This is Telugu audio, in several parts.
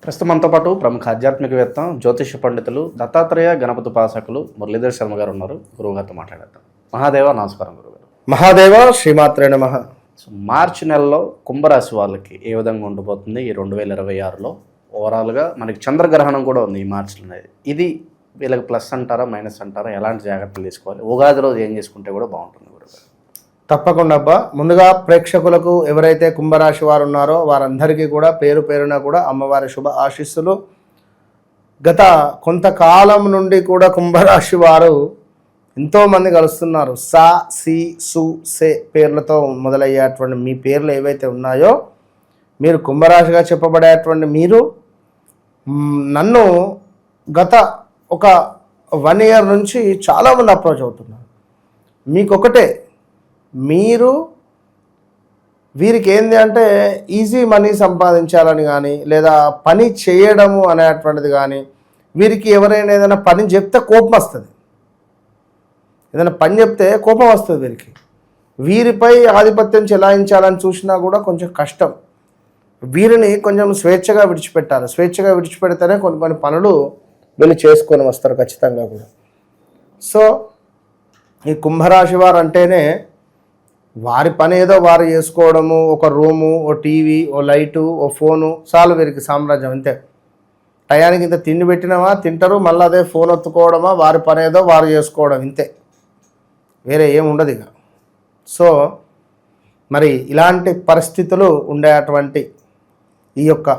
ప్రస్తుతం మనతో పాటు ప్రముఖ ఆధ్యాత్మికవేత్త జ్యోతిష పండితులు దత్తాత్రేయ గణపతి ఉపాసకులు మురళీధర్ శర్మ గారు ఉన్నారు. గురువుగారితో మాట్లాడేద్దాం. మహాదేవ నమస్కారం గురుగారు. మహాదేవ శ్రీమాత్రే నమః. మార్చి నెలలో కుంభరాశి వాళ్ళకి ఏ విధంగా ఉండబోతుంది ఈ 2026లో? ఓవరాల్గా మనకి చంద్రగ్రహణం కూడా ఉంది ఈ మార్చిలో అనేది. ఇది వీళ్ళకి ప్లస్ అంటారా మైనస్ అంటారా? ఎలాంటి జాగ్రత్తలు తీసుకోవాలి? ఉగాది రోజు ఏం చేసుకుంటే కూడా బాగుంటుంది గురుగారు? తప్పకుండా అబ్బా. ముందుగా ప్రేక్షకులకు ఎవరైతే కుంభరాశి వారు ఉన్నారో వారందరికీ కూడా పేరు పేరున కూడా అమ్మవారి శుభ ఆశీస్సులు. గత కొంతకాలం నుండి కూడా కుంభరాశి వారు ఎంతోమంది కలుస్తున్నారు. సా, సి, సు, సే పేర్లతో మొదలయ్యేటువంటి మీ పేర్లు ఏవైతే ఉన్నాయో, మీరు కుంభరాశిగా చెప్పబడేటువంటి మీరు నన్ను గత ఒక 1 year నుంచి చాలామంది అప్రోచ్ అవుతున్నారు. మీకొకటే, మీరు వీరికి ఏంది అంటే ఈజీ మనీ సంపాదించాలని కానీ లేదా పని చేయడము అనేటువంటిది కానీ, వీరికి ఎవరైనా ఏదైనా పని చెప్తే కోపం వస్తుంది. ఏదైనా పని చెప్తే కోపం వస్తుంది వీరికి. వీరిపై ఆధిపత్యం చెలాయించాలని చూసినా కూడా కొంచెం కష్టం. వీరిని కొంచెం స్వేచ్ఛగా విడిచిపెట్టాలి. స్వేచ్ఛగా విడిచిపెడితేనే కొన్ని పనులు వీళ్ళు చేసుకొని వస్తారు ఖచ్చితంగా కూడా. సో ఈ కుంభరాశి వారు అంటేనే వారి పని ఏదో వారు చేసుకోవడము, ఒక రూము, ఓ టీవీ, ఓ లైటు, ఓ ఫోను, చాలు వీరికి సామ్రాజ్యం. అంతే. టయానికి ఇంత తిండి పెట్టినామా తింటారు, మళ్ళీ అదే ఫోన్ ఒత్తుకోవడమా, వారి పని ఏదో వారు చేసుకోవడం, ఇంతే, వేరే ఏముండదు ఇక. సో మరి ఇలాంటి పరిస్థితులు ఉండేటువంటి ఈ యొక్క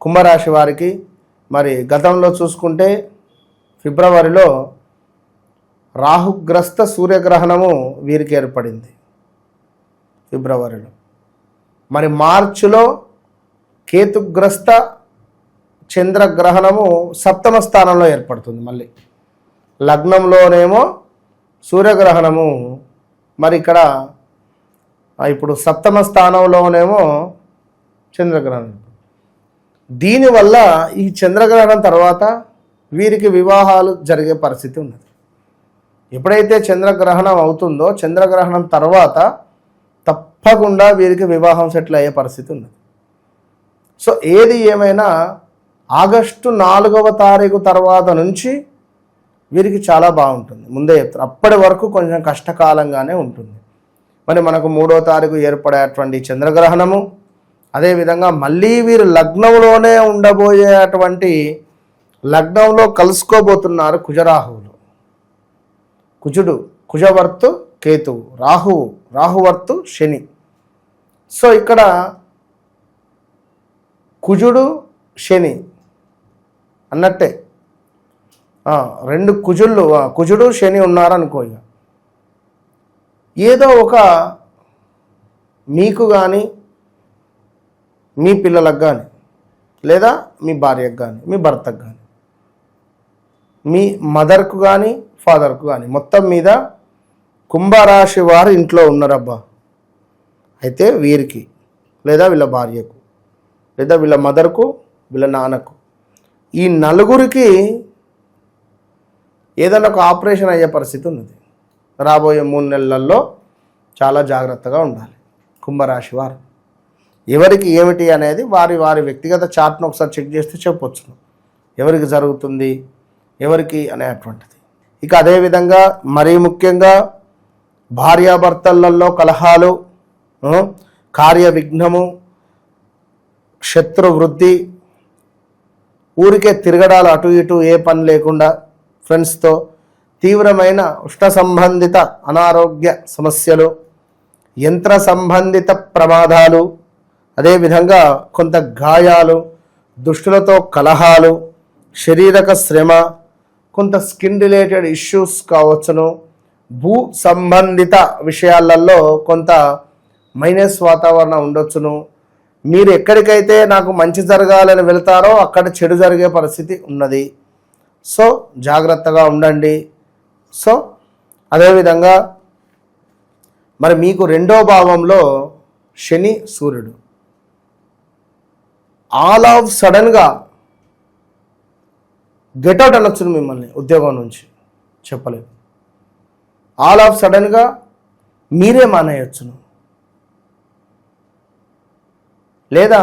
కుంభరాశి వారికి మరి గతంలో చూసుకుంటే ఫిబ్రవరిలో రాహుగ్రస్త సూర్యగ్రహణము వీరికి ఏర్పడింది ఫిబ్రవరిలో. మరి మార్చిలో కేతుగ్రస్త చంద్రగ్రహణము 7వ స్థానంలో ఏర్పడుతుంది. మళ్ళీ లగ్నంలోనేమో సూర్యగ్రహణము, మరి ఇక్కడ ఇప్పుడు 7వ స్థానంలోనేమో చంద్రగ్రహణం. దీనివల్ల ఈ చంద్రగ్రహణం తర్వాత వీరికి వివాహాలు జరిగే పరిస్థితి ఉన్నది. ఎప్పుడైతే చంద్రగ్రహణం అవుతుందో చంద్రగ్రహణం తర్వాత తప్పకుండా వీరికి వివాహం సెటిల్ అయ్యే పరిస్థితి ఉన్నది. సో ఏది ఏమైనా ఆగస్టు 4వ తారీఖు తర్వాత నుంచి వీరికి చాలా బాగుంటుంది. ముందే చెప్తారు, అప్పటి వరకు కొంచెం కష్టకాలంగానే ఉంటుంది. మరి మనకు 3వ తారీఖు ఏర్పడేటువంటి చంద్రగ్రహణము, అదేవిధంగా మళ్ళీ వీరు లగ్నంలోనే ఉండబోయేటువంటి లగ్నంలో కలుసుకోబోతున్నారు కుజరాహువులు. కుజుడు, కుజవర్తు కేతువు, రాహువు, రాహువర్తు శని. సో ఇక్కడ కుజుడు శని అన్నట్టే 2 కుజుళ్ళు, కుజుడు శని ఉన్నారనుకో. ఇక ఏదో ఒక మీకు కానీ మీ పిల్లలకు కానీ లేదా మీ భార్యకు కానీ మీ భర్తకు కానీ మీ మదర్కు కానీ ఫాదర్కు కానీ మొత్తం మీద కుంభరాశి వారు ఇంట్లో ఉన్నారబ్బా. అయితే వీరికి లేదా వీళ్ళ భార్యకు లేదా వీళ్ళ మదర్కు వీళ్ళ నాన్నకు, ఈ నలుగురికి ఏదైనా ఒక ఆపరేషన్ అయ్యే పరిస్థితి ఉన్నది. రాబోయే 3 నెలల్లో చాలా జాగ్రత్తగా ఉండాలి కుంభరాశి వారు. ఎవరికి ఏమిటి అనేది వారి వారి వ్యక్తిగత చార్ట్ను ఒకసారి చెక్ చేస్తే చెప్పొచ్చును ఎవరికి జరుగుతుంది ఎవరికి అనేటువంటిది. ఇక అదేవిధంగా మరీ ముఖ్యంగా భార్యాభర్తలలో కలహాలు, కార్య విఘ్నము, శత్రు వృద్ధి, ఊరికే తిరగడాలు అటు ఇటు ఏ పని లేకుండా ఫ్రెండ్స్తో, తీవ్రమైన ఉష్ణ సంబంధిత అనారోగ్య సమస్యలు, యంత్ర సంబంధిత ప్రమాదాలు, అదేవిధంగా కొంత గాయాలు, దుష్టులతో కలహాలు, శారీరక శ్రమ, కొంత స్కిన్ రిలేటెడ్ ఇష్యూస్ కావచ్చును, భూ సంబంధిత విషయాలలో కొంత మైనస్ వాతావరణం ఉండొచ్చును. మీరు ఎక్కడికైతే నాకు మంచి జరగాలని వెళ్తారో అక్కడ చెడు జరిగే పరిస్థితి ఉన్నది. సో జాగ్రత్తగా ఉండండి. సో అదేవిధంగా మరి మీకు 2వ భావంలో శని సూర్యుడు ఆల్ ఆఫ్ సడన్గా గెట్అవుట్ అనొచ్చును మిమ్మల్ని ఉద్యోగం నుంచి, చెప్పలేదు. ఆల్ ఆఫ్ సడన్గా మీరే మానేయొచ్చును, లేదా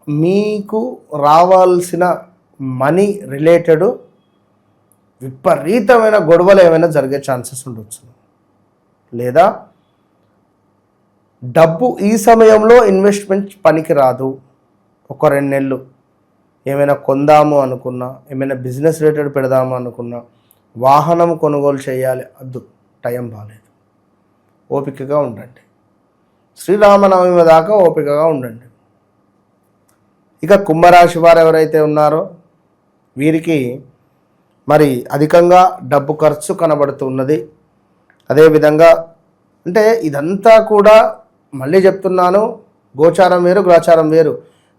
మీకు రావాల్సిన మనీ రిలేటెడ్ విపరీతమైన గొడవలు ఏమైనా జరిగే ఛాన్సెస్ ఉండొచ్చు. లేదా డబ్బు ఈ సమయంలో ఇన్వెస్ట్మెంట్ పనికి రాదు. ఒక 2 నెలలు ఏమైనా కొందాము అనుకున్నా, ఏమైనా బిజినెస్ రిలేటెడ్ పెడదాము అనుకున్నా, వాహనం కొనుగోలు చేయాలి, అద్దు, టైం బాగాలేదు. ఓపికగా ఉండండి. శ్రీరామనవమి దాకా ఓపికగా ఉండండి. ఇక కుంభరాశి వారు ఎవరైతే ఉన్నారో వీరికి మరి అధికంగా డబ్బు ఖర్చు కనబడుతున్నది. అదేవిధంగా అంటే ఇదంతా కూడా మళ్ళీ చెప్తున్నాను, గోచారం వేరు, గ్రహచారం వేరు.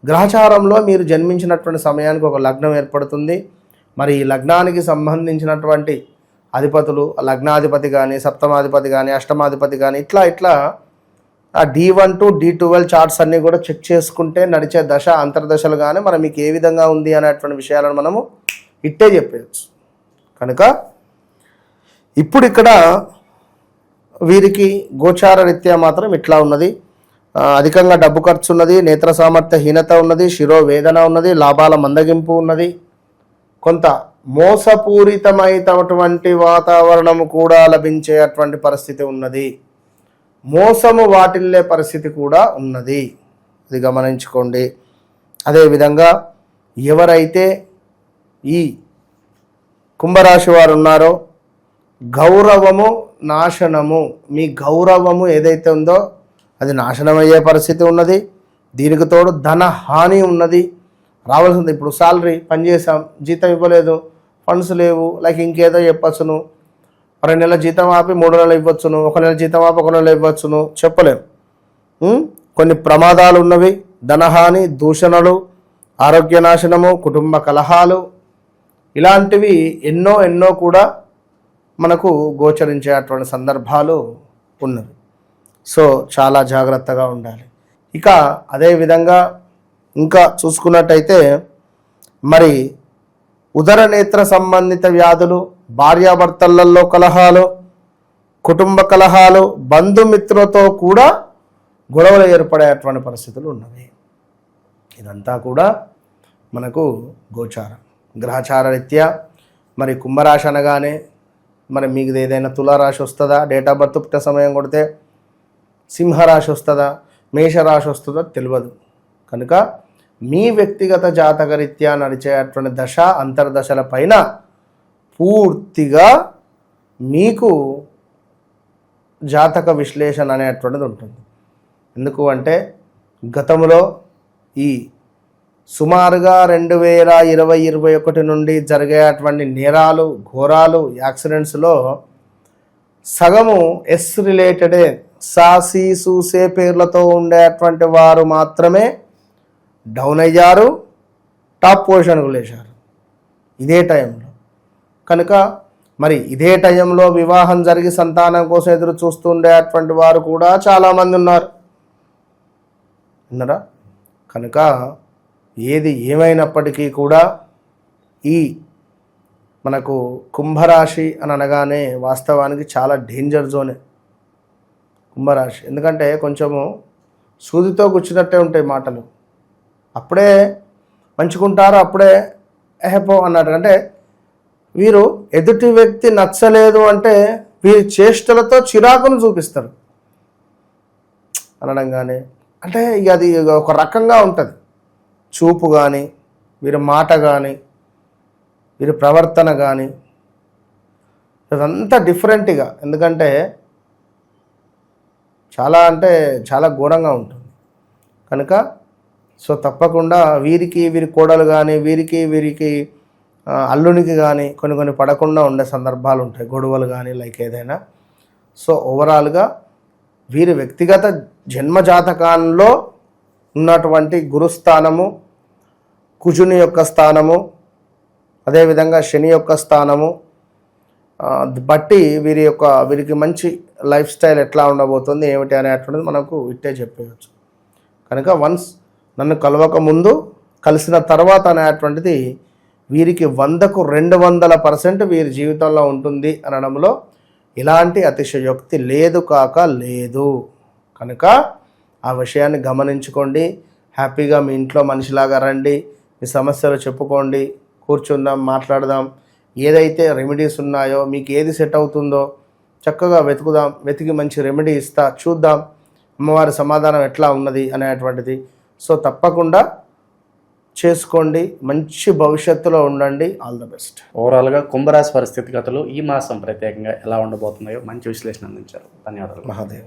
గ్రహచారంలో మీరు జన్మించినటువంటి సమయానికి ఒక లగ్నం ఏర్పడుతుంది. మరి ఈ లగ్నానికి సంబంధించినటువంటి అధిపతులు, లగ్నాధిపతి కానీ, సప్తమాధిపతి కానీ, అష్టమాధిపతి కానీ, ఇట్లా ఆ D1 to D12 చార్ట్స్ అన్నీ కూడా చెక్ చేసుకుంటే నడిచే దశ అంతర్దశలు కానీ మరి మీకు ఏ విధంగా ఉంది అనేటువంటి విషయాలను మనము ఇట్టే చెప్పేయచ్చు. కనుక ఇప్పుడు ఇక్కడ వీరికి గోచార రీత్యా మాత్రం ఇట్లా ఉన్నది. అధికంగా డబ్బు ఖర్చు ఉన్నది, నేత్ర సామర్థ్య హీనత ఉన్నది, శిరోవేదన ఉన్నది, లాభాల మందగింపు ఉన్నది, కొంత మోసపూరితమైనటువంటి వాతావరణము కూడా లభించేటువంటి పరిస్థితి ఉన్నది, మోసము వాటిల్లే పరిస్థితి కూడా ఉన్నది. ఇది గమనించుకోండి. అదేవిధంగా ఎవరైతే ఈ కుంభరాశి వారు ఉన్నారో గౌరవము నాశనము, మీ గౌరవము ఏదైతే ఉందో అది నాశనమయ్యే పరిస్థితి ఉన్నది. దీనికి తోడు ధన హాని ఉన్నది. రావాల్సింది ఇప్పుడు సాలరీ పనిచేసాం, జీతం ఇవ్వలేదు, ఫండ్స్ లేవు, లైక్ ఇంకేదో చెప్పచ్చును, 2 నెలల జీతం ఆపి 3 నెలలు ఇవ్వచ్చును, 1 నెల జీతం ఆపి 1 నెల ఇవ్వచ్చును, చెప్పలేము. కొన్ని ప్రమాదాలు ఉన్నవి, ధనహాని, దూషణలు, ఆరోగ్య నాశనము, కుటుంబ కలహాలు, ఇలాంటివి ఎన్నో కూడా మనకు గోచరించేటువంటి సందర్భాలు ఉన్నవి. సో చాలా జాగ్రత్తగా ఉండాలి. ఇక అదేవిధంగా ఇంకా చూసుకున్నట్టయితే మరి ఉదర నేత్ర సంబంధిత వ్యాధులు, భార్యాభర్తలలో కలహాలు, కుటుంబ కలహాలు, బంధుమిత్రులతో కూడా గొడవలు ఏర్పడేటువంటి పరిస్థితులు ఉన్నవి. ఇదంతా కూడా మనకు గోచారం, గ్రహచార రీత్యా. మరి కుంభరాశి అనగానే మరి మీకు ఏదైనా తులారాశి వస్తుందా, డేట్ ఆఫ్ బర్త్ పుట్టిన సమయం కొడితే, సింహరాశి వస్తుందా, మేషరాశి వస్తుందో తెలియదు. కనుక మీ వ్యక్తిగత జాతక రీత్యా నడిచేటువంటి దశ అంతర్దశల పైన పూర్తిగా మీకు జాతక విశ్లేషణ అనేటువంటిది ఉంటుంది. ఎందుకు అంటే గతంలో ఈ సుమారుగా 2020-21 నుండి జరిగేటువంటి నేరాలు, ఘోరాలు, యాక్సిడెంట్స్లో సగము ఎస్ రిలేటెడే, సాసి సూసే పేర్లతో ఉండేటువంటి వారు మాత్రమే డౌన్ అయ్యారు, టాప్ పొజిషన్కు లేచారు ఇదే టైంలో. కనుక మరి ఇదే టైంలో వివాహం జరిగి సంతానం కోసం ఎదురు చూస్తుండేటువంటి వారు కూడా చాలామంది ఉన్నారు, విన్నారా? కనుక ఏది ఏమైనప్పటికీ కూడా ఈ మనకు కుంభరాశి అని అనగానే వాస్తవానికి చాలా డేంజర్ జోనే కుంభరాశి. ఎందుకంటే కొంచెము సూదితో గుచ్చినట్టే ఉంటాయి మాటలు. అప్పుడే పంచుకుంటారు, అప్పుడే ఎహపో అన్నట్టు. అంటే వీరు ఎదుటి వ్యక్తి నచ్చలేదు అంటే వీరి చేష్టలతో చిరాకును చూపిస్తారు అనడంగానే. అంటే ఇక అది ఒక రకంగా ఉంటుంది. చూపు కానీ, వీరి మాట కానీ, వీరి ప్రవర్తన కానీ అదంతా డిఫరెంట్గా. ఎందుకంటే అంటే చాలా ఘోరంగా ఉంటుంది. కనుక సో తప్పకుండా వీరికి వీరి కోడలు కానీ, వీరికి అల్లునికి కానీ కొన్ని పడకుండా ఉండే సందర్భాలు ఉంటాయి, గొడవలు కానీ లైక్ ఏదైనా. సో ఓవరాల్గా వీరి వ్యక్తిగత జన్మజాతకాల్లో ఉన్నటువంటి గురుస్థానము, కుజుని యొక్క స్థానము, అదేవిధంగా శని యొక్క స్థానము బట్టి వీరికి మంచి లైఫ్ స్టైల్ ఎట్లా ఉండబోతుంది ఏమిటి అనేటువంటిది మనకు ఇట్టే చెప్పేయచ్చు. కనుక వన్స్ నన్ను కలవక ముందు కలిసిన తర్వాత అనేటువంటిది వీరికి 100కు 200% వీరి జీవితంలో ఉంటుంది అనడంలో ఇలాంటి అతిశయోక్తి లేదు కాక లేదు. కనుక ఆ విషయాన్ని గమనించుకోండి. హ్యాపీగా మీ ఇంట్లో మనిషిలాగా రండి, మీ సమస్యలు చెప్పుకోండి, కూర్చుందాం, మాట్లాడదాం. ఏదైతే రెమెడీస్ ఉన్నాయో మీకు ఏది సెట్ అవుతుందో చక్కగా వెతుకుదాం, వెతికి మంచి రెమెడీ ఇస్తా, చూద్దాం అమ్మవారి సమాధానం ఎట్లా ఉన్నది అనేటువంటిది. సో తప్పకుండా చేసుకోండి, మంచి భవిష్యత్తులో ఉండండి. All the best. ఓవరాల్గా కుంభరాశి వారి స్థితిగతులు ఈ మాసం ప్రత్యేకంగా ఎలా ఉండబోతున్నాయో మంచి విశ్లేషణ అందించారు. ధన్యవాదాలు. మహాదేవ్.